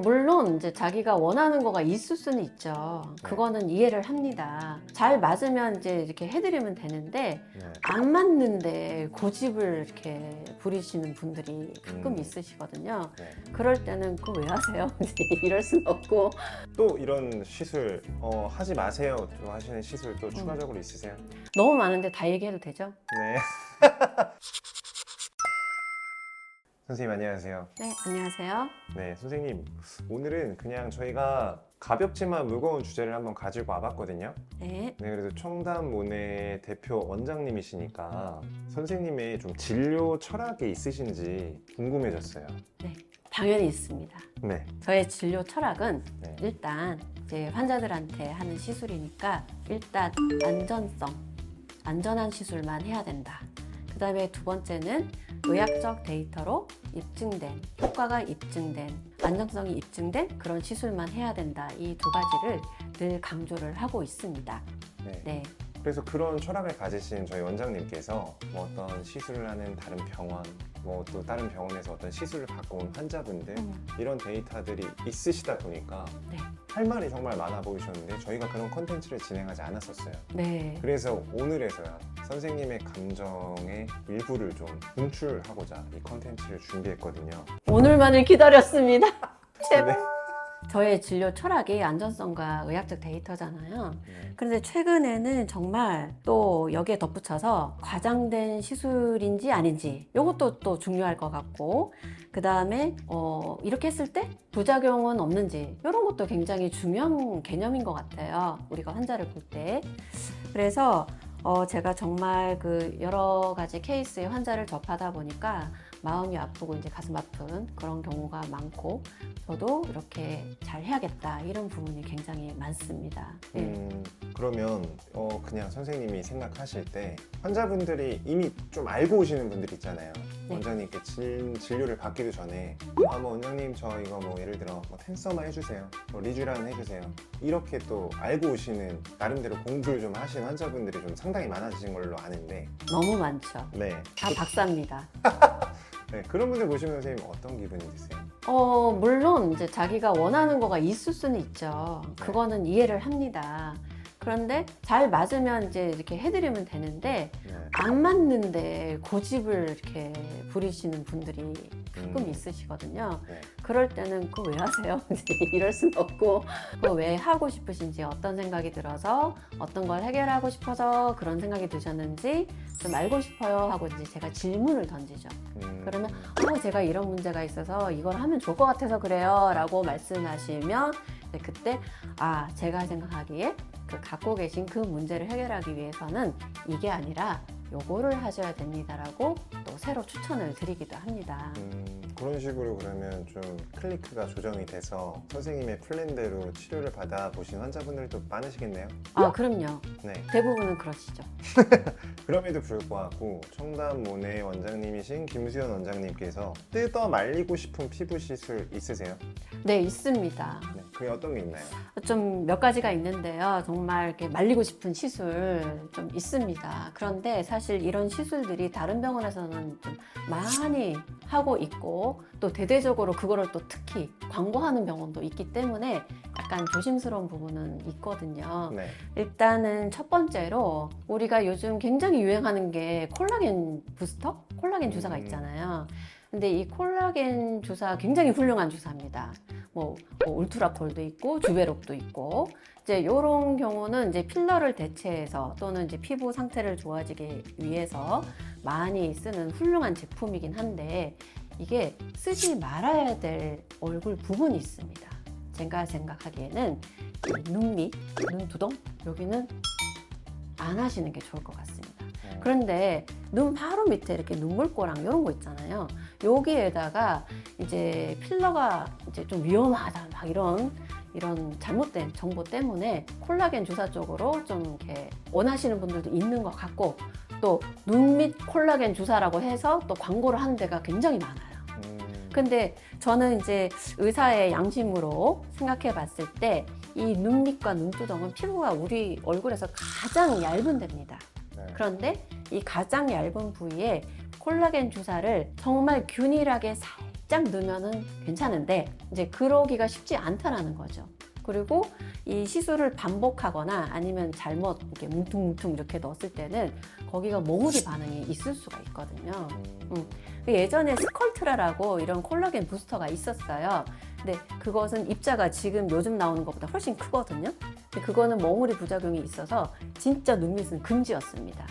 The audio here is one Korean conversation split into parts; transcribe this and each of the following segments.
물론 이제 자기가 원하는 거가 있을 수는 있죠. 그거는 이해를 합니다. 잘 맞으면 이제 이렇게 해드리면 되는데 네. 안 맞는데 고집을 이렇게 부리시는 분들이 가끔 음. 있으시거든요. 네. 그럴 때는 그거 왜 하세요? 이럴 순 없고. 또 이런 시술 하지 마세요 좀 하시는 시술 또 추가적으로 있으세요? 너무 많은데 다 얘기해도 되죠? 네. 선생님 안녕하세요. 네, 안녕하세요. 네, 선생님 오늘은 그냥 저희가 가볍지만 무거운 주제를 한번 가지고 와봤거든요. 네. 네, 그래서 청담모네 대표 원장님이시니까 선생님의 좀 진료 철학이 있으신지 궁금해졌어요. 네, 당연히 있습니다. 네. 저의 진료 철학은 네. 일단 이제 환자들한테 하는 시술이니까 일단 안전한 시술만 해야 된다. 그 다음에 두 번째는 의학적 데이터로 입증된, 효과가 입증된, 안정성이 입증된 그런 시술만 해야 된다. 이 두 가지를 늘 강조를 하고 있습니다. 네. 네. 그래서 그런 철학을 가지신 저희 원장님께서 뭐 어떤 시술을 하는 다른 병원, 뭐 또 다른 병원에서 어떤 시술을 받고 온 환자분들 이런 데이터들이 있으시다 보니까 네. 할 말이 정말 많아 보이셨는데 저희가 그런 컨텐츠를 진행하지 않았었어요. 네. 그래서 오늘에서야 선생님의 감정의 일부를 좀 분출하고자 이 컨텐츠를 준비했거든요. 오늘만을 기다렸습니다. 제발. 네. 저의 진료 철학이 안전성과 의학적 데이터잖아요. 네. 그런데 최근에는 정말 또 여기에 덧붙여서 과장된 시술인지 아닌지 이것도 또 중요할 것 같고, 그 다음에 이렇게 했을 때 부작용은 없는지 이런 것도 굉장히 중요한 개념인 것 같아요. 우리가 환자를 볼 때. 그래서 제가 정말 그 여러 가지 케이스의 환자를 접하다 보니까 마음이 아프고 이제 가슴 아픈 그런 경우가 많고, 저도 이렇게 잘 해야겠다 이런 부분이 굉장히 많습니다. 그러면 그냥 선생님이 생각하실 때 환자분들이 이미 좀 알고 오시는 분들 있잖아요. 네. 원장님께 진료를 받기도 전에 뭐 원장님 저 이거 뭐 예를 들어 뭐 텐서마 해주세요, 뭐 리쥬란 해주세요, 이렇게 또 알고 오시는 나름대로 공부를 좀 하신 환자분들이 좀 상당히 많아지신 걸로 아는데. 너무 많죠. 네. 다 박사입니다. 네, 그런 분들 보시면 선생님 어떤 기분이 드세요? 물론 이제 자기가 원하는 거가 있을 수는 있죠. 그거는 이해를 합니다. 그런데 잘 맞으면 이제 이렇게 해드리면 되는데 네. 안 맞는데 고집을 이렇게 부리시는 분들이 가끔 음. 있으시거든요. 네. 그럴 때는 그거 왜 하세요? 이럴 순 없고, 그거 왜 하고 싶으신지, 어떤 생각이 들어서 어떤 걸 해결하고 싶어서 그런 생각이 드셨는지 좀 알고 싶어요 하고 이제 제가 질문을 던지죠. 그러면 제가 이런 문제가 있어서 이걸 하면 좋을 것 같아서 그래요 라고 말씀하시면 그때 제가 생각하기에 그 갖고 계신 그 문제를 해결하기 위해서는 이게 아니라 요거를 하셔야 됩니다라고 또 새로 추천을 드리기도 합니다. 그런 식으로 그러면 좀 클리크가 조정이 돼서 선생님의 플랜대로 치료를 받아보신 환자분들도 많으시겠네요? 그럼요. 네. 대부분은 그러시죠. 그럼에도 불구하고 청담모네 원장님이신 김수연 원장님께서 뜯어 말리고 싶은 피부 시술 있으세요? 네, 있습니다. 네. 그게 어떤 게 있나요? 좀 몇 가지가 있는데요. 정말 이렇게 말리고 싶은 시술 좀 있습니다. 그런데 사실 이런 시술들이 다른 병원에서는 좀 많이 하고 있고, 또 대대적으로 그거를 또 특히 광고하는 병원도 있기 때문에 약간 조심스러운 부분은 있거든요. 네. 일단은 첫 번째로 우리가 요즘 굉장히 유행하는 게 콜라겐 부스터? 콜라겐 주사가 있잖아요. 근데 이 콜라겐 주사 굉장히 훌륭한 주사입니다. 뭐 울트라콜도 있고 주베록도 있고, 이제 이런 경우는 이제 필러를 대체해서 또는 이제 피부 상태를 좋아지기 위해서 많이 쓰는 훌륭한 제품이긴 한데, 이게 쓰지 말아야 될 얼굴 부분이 있습니다. 제가 생각하기에는 이 눈 밑, 눈두덩 여기는 안 하시는 게 좋을 것 같습니다. 그런데 눈 바로 밑에 이렇게 눈물꼬랑 이런 거 있잖아요. 여기에다가 이제 필러가 이제 좀 위험하다 막 이런 잘못된 정보 때문에 콜라겐 주사 쪽으로 좀 이렇게 원하시는 분들도 있는 것 같고, 또 눈 밑 콜라겐 주사라고 해서 또 광고를 하는 데가 굉장히 많아요. 근데 저는 이제 의사의 양심으로 생각해 봤을 때 이 눈 밑과 눈두덩은 피부가 우리 얼굴에서 가장 얇은 데입니다. 네. 그런데 이 가장 얇은 부위에 콜라겐 주사를 정말 균일하게 쫙 넣으면은 괜찮은데 이제 그러기가 쉽지 않다라는 거죠. 그리고 이 시술을 반복하거나 아니면 잘못 이렇게 뭉퉁뭉퉁 이렇게 넣었을 때는 거기가 몽우리 반응이 있을 수가 있거든요. 예전에 스컬트라라고 이런 콜라겐 부스터가 있었어요. 근데 그것은 입자가 지금 요즘 나오는 것보다 훨씬 크거든요. 근데 그거는 몽우리 부작용이 있어서 진짜 눈밑은 금지였습니다.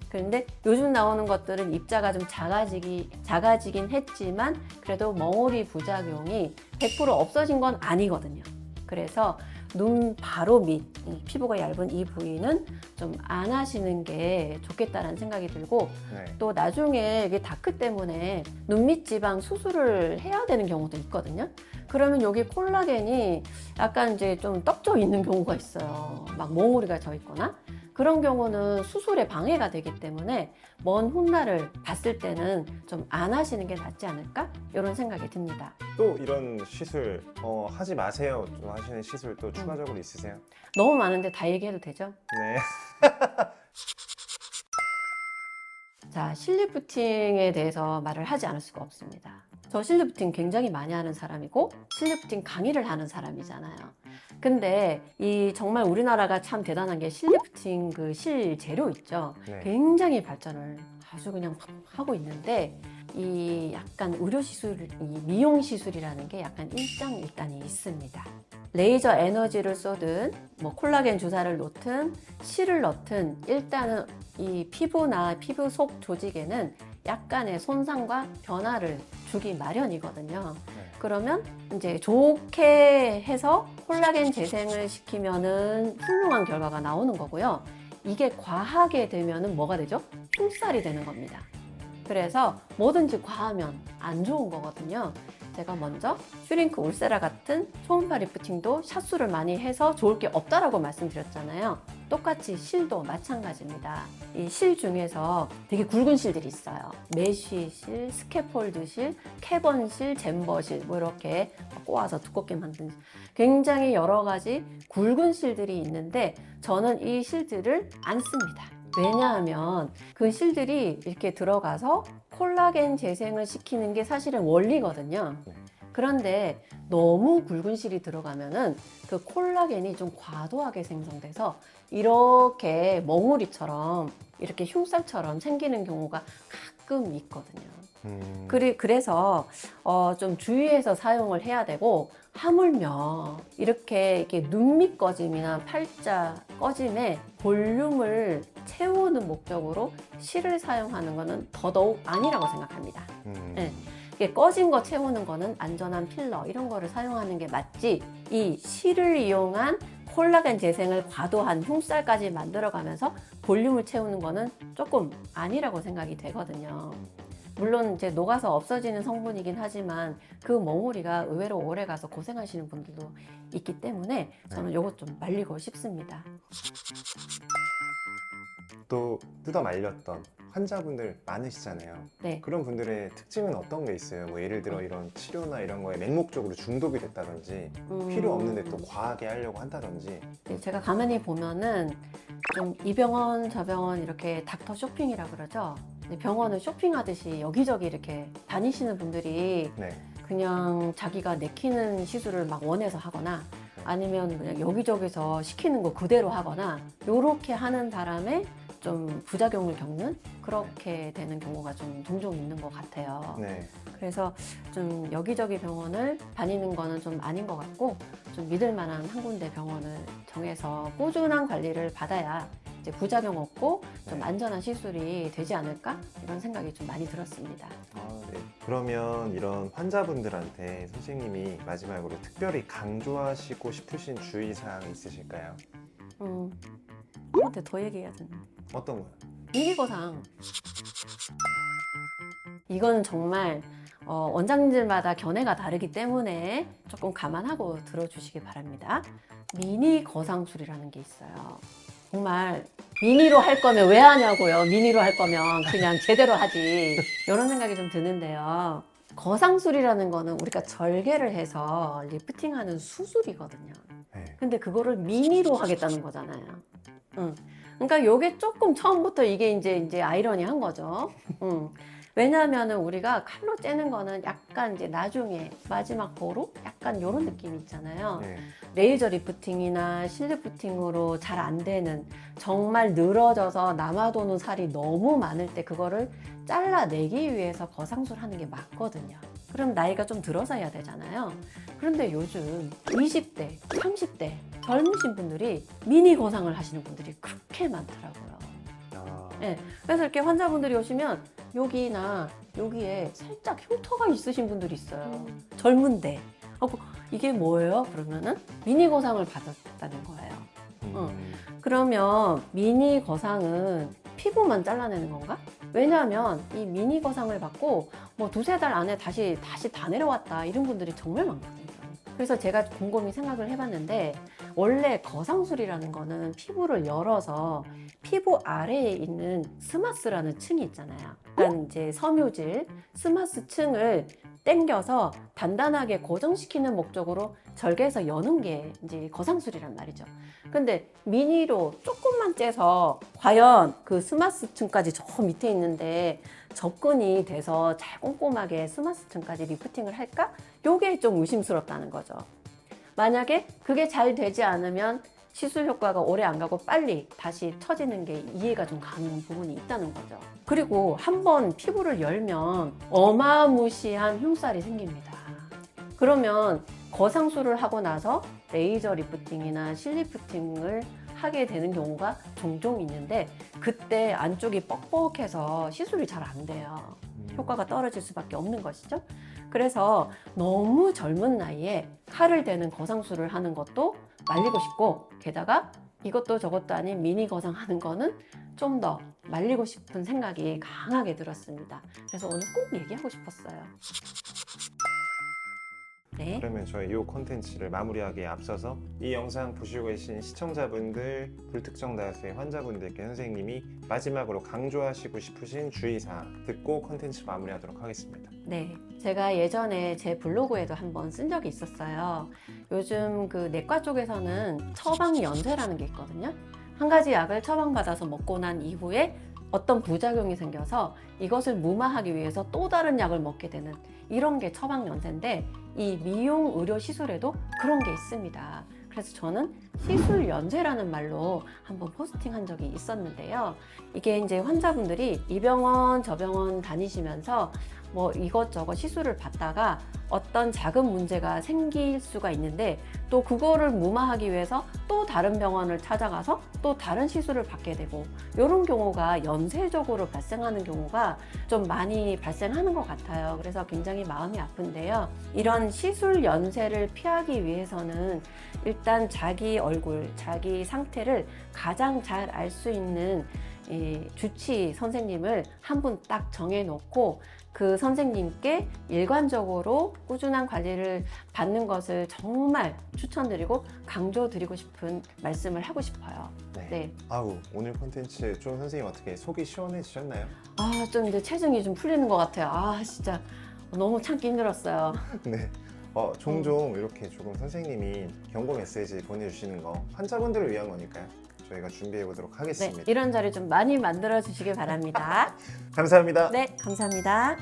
그런데 요즘 나오는 것들은 입자가 좀 작아지긴 했지만 그래도 멍우리 부작용이 100% 없어진 건 아니거든요. 그래서 눈 바로 밑, 이 피부가 얇은 이 부위는 좀 안 하시는 게 좋겠다라는 생각이 들고 네. 또 나중에 이게 다크 때문에 눈밑 지방 수술을 해야 되는 경우도 있거든요. 그러면 여기 콜라겐이 약간 이제 좀 떡져 있는 경우가 있어요. 막 몽우리가 져 있거나 그런 경우는 수술에 방해가 되기 때문에 먼 훗날을 봤을 때는 좀 안 하시는 게 낫지 않을까? 이런 생각이 듭니다. 또 이런 시술 하지 마세요 좀 하시는 시술 또 추가적으로 있으세요? 너무 많은데 다 얘기해도 되죠? 네. 자, 실리프팅에 대해서 말을 하지 않을 수가 없습니다. 저 실리프팅 굉장히 많이 하는 사람이고 실리프팅 강의를 하는 사람이잖아요. 근데 이 정말 우리나라가 참 대단한 게 실리프팅 그 실재료 있죠. 네. 굉장히 발전을 아주 그냥 하고 있는데 이 약간 의료 시술, 이 미용 시술이라는 게 약간 일장일단이 있습니다. 레이저 에너지를 쏘든 뭐 콜라겐 주사를 놓든 실을 넣든 일단은 이 피부나 피부 속 조직에는 약간의 손상과 변화를 주기 마련이거든요. 네. 그러면 이제 좋게 해서 콜라겐 재생을 시키면은 훌륭한 결과가 나오는 거고요. 이게 과하게 되면은 뭐가 되죠? 흉살이 되는 겁니다. 그래서 뭐든지 과하면 안 좋은 거거든요. 제가 먼저 슈링크 울세라 같은 초음파 리프팅도 샷수를 많이 해서 좋을 게 없다라고 말씀드렸잖아요. 똑같이 실도 마찬가지입니다. 이 실 중에서 되게 굵은 실들이 있어요. 메쉬 실, 스캐폴드 실, 캐번 실, 잼버 실, 뭐 이렇게 꼬아서 두껍게 만든 굉장히 여러 가지 굵은 실들이 있는데 저는 이 실들을 안 씁니다. 왜냐하면 그 실들이 이렇게 들어가서 콜라겐 재생을 시키는 게 사실은 원리거든요. 그런데 너무 굵은 실이 들어가면은 그 콜라겐이 좀 과도하게 생성돼서 이렇게 멍우리처럼 이렇게 흉살처럼 생기는 경우가 가끔 있거든요. 그래서 좀 주의해서 사용을 해야 되고 하물며 이렇게 눈밑 꺼짐이나 팔자 꺼짐에 볼륨을 채우는 목적으로 실을 사용하는 것은 더더욱 아니라고 생각합니다. 네. 이게 꺼진 거 채우는 거는 안전한 필러 이런 거를 사용하는 게 맞지 이 실을 이용한 콜라겐 재생을 과도한 흉살까지 만들어가면서 볼륨을 채우는 거는 조금 아니라고 생각이 되거든요. 물론 이제 녹아서 없어지는 성분이긴 하지만 그 멍우리가 의외로 오래 가서 고생하시는 분들도 있기 때문에 저는 이것 좀 말리고 싶습니다. 또 뜯어 말렸던 환자분들 많으시잖아요. 네. 그런 분들의 특징은 어떤 게 있어요? 뭐 예를 들어 이런 치료나 이런 거에 맹목적으로 중독이 됐다든지 필요 없는데 또 과하게 하려고 한다든지. 네, 제가 가만히 보면은 좀 이 병원 저 병원 이렇게 닥터 쇼핑이라 그러죠. 병원을 쇼핑하듯이 여기저기 이렇게 다니시는 분들이 네. 그냥 자기가 내키는 시술을 막 원해서 하거나 아니면 그냥 여기저기서 시키는 거 그대로 하거나 요렇게 하는 바람에 좀 부작용을 겪는 그렇게 되는 경우가 좀 종종 있는 것 같아요. 네. 그래서 좀 여기저기 병원을 다니는 거는 좀 아닌 것 같고 좀 믿을 만한 한 군데 병원을 정해서 꾸준한 관리를 받아야 이제 부작용 없고 좀 네. 안전한 시술이 되지 않을까 이런 생각이 좀 많이 들었습니다. 네. 그러면 이런 환자분들한테 선생님이 마지막으로 특별히 강조하시고 싶으신 주의사항 있으실까요? 한테 더 얘기해야 되나? 어떤 거요? 미니거상 이건 정말 원장님들마다 견해가 다르기 때문에 조금 감안하고 들어주시기 바랍니다. 미니 거상술이라는 게 있어요. 정말 미니로 할 거면 왜 하냐고요. 미니로 할 거면 그냥 제대로 하지. 이런 생각이 좀 드는데요. 거상술이라는 거는 우리가 절개를 해서 리프팅하는 수술이거든요. 네. 근데 그거를 미니로 하겠다는 거잖아요. 그러니까 요게 조금 처음부터 이게 이제 아이러니한 거죠. 왜냐하면은 우리가 칼로 째는 거는 약간 이제 나중에 마지막 보루 약간 이런 느낌이 있잖아요. 네. 레이저 리프팅이나 실리프팅으로 잘 안 되는 정말 늘어져서 남아도는 살이 너무 많을 때 그거를 잘라내기 위해서 거상술 하는 게 맞거든요. 그럼 나이가 좀 들어서 해야 되잖아요. 그런데 요즘 20대, 30대 젊으신 분들이 미니 거상을 하시는 분들이 그렇게 많더라고요. 아, 네, 그래서 이렇게 환자분들이 오시면 여기나 여기에 살짝 흉터가 있으신 분들이 있어요. 젊은데. 이게 뭐예요? 그러면은 미니 거상을 받았다는 거예요. 그러면 미니 거상은 피부만 잘라내는 건가? 왜냐하면 이 미니 거상을 받고 뭐 두세 달 안에 다시 다 내려왔다 이런 분들이 정말 많거든요. 그래서 제가 곰곰이 생각을 해봤는데 원래 거상술이라는 거는 피부를 열어서 피부 아래에 있는 스마스라는 층이 있잖아요. 그러니까 이제 섬유질, 스마스 층을 당겨서 단단하게 고정시키는 목적으로 절개해서 여는 게 이제 거상술이란 말이죠. 근데 미니로 조금만 째서 과연 그 스마스층까지 저 밑에 있는데 접근이 돼서 잘 꼼꼼하게 스마스층까지 리프팅을 할까? 요게 좀 의심스럽다는 거죠. 만약에 그게 잘 되지 않으면 시술 효과가 오래 안 가고 빨리 다시 처지는 게 이해가 좀 가는 부분이 있다는 거죠. 그리고 한번 피부를 열면 어마무시한 흉살이 생깁니다. 그러면 거상술을 하고 나서 레이저 리프팅이나 실리프팅을 하게 되는 경우가 종종 있는데 그때 안쪽이 뻑뻑해서 시술이 잘 안 돼요. 효과가 떨어질 수밖에 없는 것이죠. 그래서 너무 젊은 나이에 칼을 대는 거상술을 하는 것도 말리고 싶고 게다가 이것도 저것도 아닌 미니 거상 하는 거는 좀 더 말리고 싶은 생각이 강하게 들었습니다. 그래서 오늘 꼭 얘기하고 싶었어요. 네. 그러면 저희 이 콘텐츠를 마무리하기에 앞서서 이 영상 보시고 계신 시청자분들, 불특정 다수의 환자분들께 선생님이 마지막으로 강조하시고 싶으신 주의사항 듣고 콘텐츠 마무리하도록 하겠습니다. 네, 제가 예전에 제 블로그에도 한번 쓴 적이 있었어요. 요즘 그 내과 쪽에서는 처방 연쇄라는 게 있거든요. 한 가지 약을 처방받아서 먹고 난 이후에 어떤 부작용이 생겨서 이것을 무마하기 위해서 또 다른 약을 먹게 되는 이런 게 처방 연쇄인데 이 미용 의료 시술에도 그런 게 있습니다. 그래서 저는 시술 연쇄라는 말로 한번 포스팅 한 적이 있었는데요. 이게 이제 환자분들이 이 병원 저 병원 다니시면서 뭐 이것저것 시술을 받다가 어떤 작은 문제가 생길 수가 있는데 또 그거를 무마하기 위해서 또 다른 병원을 찾아가서 또 다른 시술을 받게 되고 이런 경우가 연쇄적으로 발생하는 경우가 좀 많이 발생하는 것 같아요. 그래서 굉장히 마음이 아픈데요. 이런 시술 연쇄를 피하기 위해서는 일단 자기 얼굴, 자기 상태를 가장 잘 알 수 있는 이 주치 선생님을 한 분 딱 정해놓고 그 선생님께 일관적으로 꾸준한 관리를 받는 것을 정말 추천드리고 강조드리고 싶은 말씀을 하고 싶어요. 네. 아우, 오늘 콘텐츠 좀 선생님 어떻게 속이 시원해지셨나요? 좀 이제 체중이 좀 풀리는 것 같아요. 진짜 너무 참기 힘들었어요. 네. 종종 이렇게 조금 선생님이 경고 메시지 보내주시는 거 환자분들을 위한 거니까요. 저희가 준비해 보도록 네, 하겠습니다. 이런 자리 좀 많이 만들어 주시길 바랍니다. 감사합니다. 네, 감사합니다.